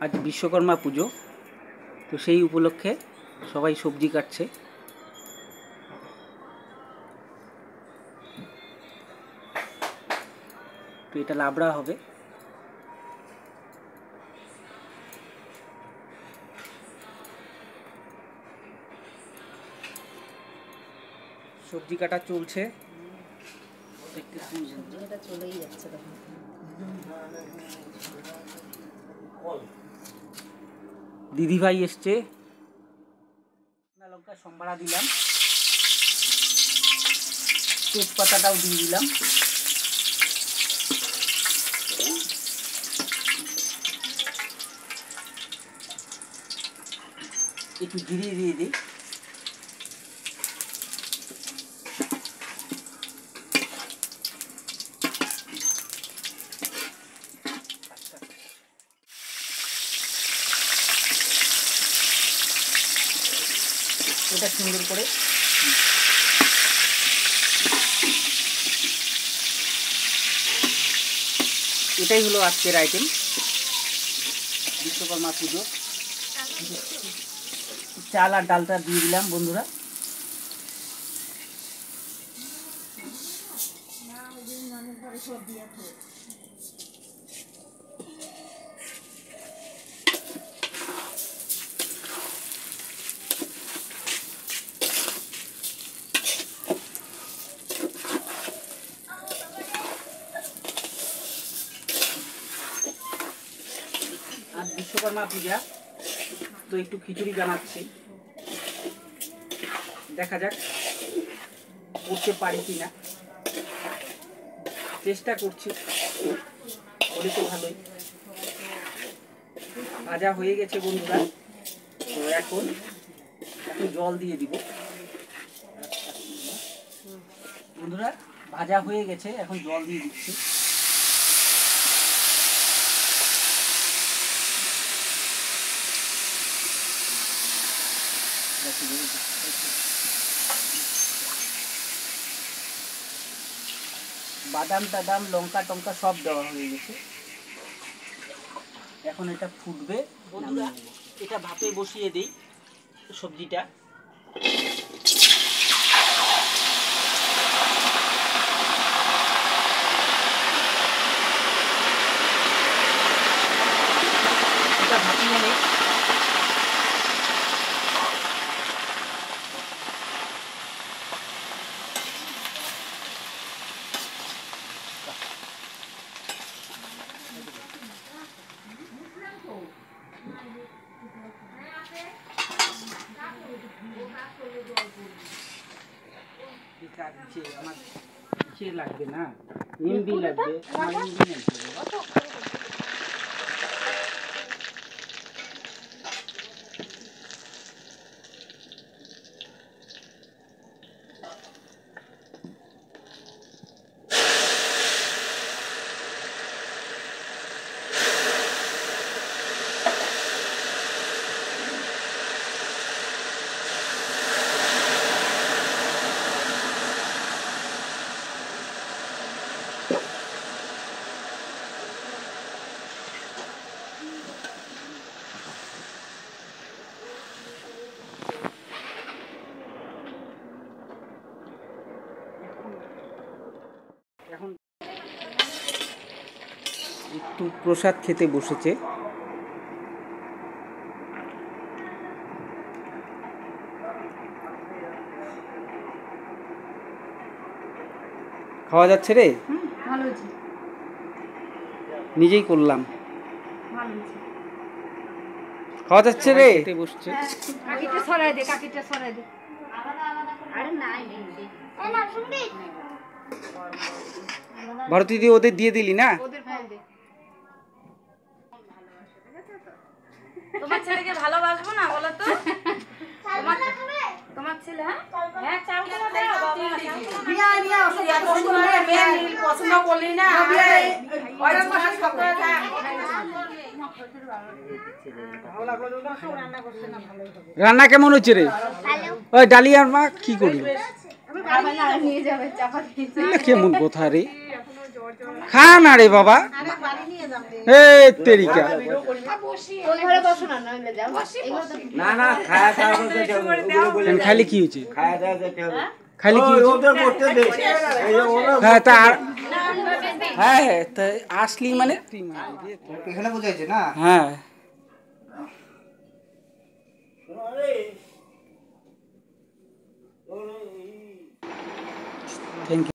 আজ বিশ্বকর্মা পুজো, তো সেই উপলক্ষে সবাই সবজি কাটছে। তো এটা লাবড়া হবে। সবজি কাটা চলছে। চলেই যাচ্ছে। দিদিভাই এসছে, লঙ্কা সম্বারা দিলাম, তেজপাতাটাও দিয়ে দিলাম। একটু জিরে দিয়ে দিই। এটা সুন্দর করে এটাই হলো আজকের আইটেম বিশ্বকর্মা পুজো। চাল আর ডালটা দিয়ে দিলাম বন্ধুরা। আর বিশ্বকর্মা পূজা তো একটু খিচুড়ি বানাচ্ছি, দেখা যাক করতে পারি কিনা, চেষ্টা করছি, হলে তো ভালোই। ভাজা হয়ে গেছে বন্ধুরা, তো এখন জল দিয়ে দিব বন্ধুরা। ভাজা হয়ে গেছে, এখন জল দিয়ে দিচ্ছি। বাদাম টাদাম লঙ্কা টঙ্কা সব দেওয়া হয়ে গেছে, এখন এটা ফুটবে বন্ধুরা। এটা ভাপে বসিয়ে দেই সবজিটা। এটা ভাপিয়ে নেই। আমার কিসের লাগবে না, এমবি লাগবে, আমার এমবি নেই। এখন একটু প্রসাদ খেতে বসেছে। খাওয়া যাচ্ছে রে? ভালো হয়েছে, নিজেই করলাম। ভালো হয়েছে। খাওয়া যাচ্ছে রে? খেতে বসছে। কাকিটা সরাই দে, কাকিটা সরাই দে। আরে নাই না শুনবি? ভারতী দি ওদের দিয়ে দিলি না? ওদের ফল দে। তোমার ছেলেকে ভালোবাসবো না বলো তো? তোমার ছেলে হ্যাঁ চাও তো দাও বাবা। নিয়া নিয়া এত সুন্দর মেয়ে নীল পছন্দ করলি না? ওই মাসে সকালে থাক। রান্না কেমন হচ্ছে রে? ওই ডালিয়ার মা কি করলো? কেমন কথা রে? খা না রে বাবা। তেরিকা ওই ঘরে বসো না নইলে যাও না না খায়া দাওয়া করতে হবে খালি কি হয়েছে খায়া দাওয়া করতে হবে খালি কি হয়েছে ওদের করতে দে এই যে ওরা হ্যাঁ তা হ্যাঁ তা আসলি মানে এখানে বুঝাইছে না হ্যাঁ থ্যাংক ইউ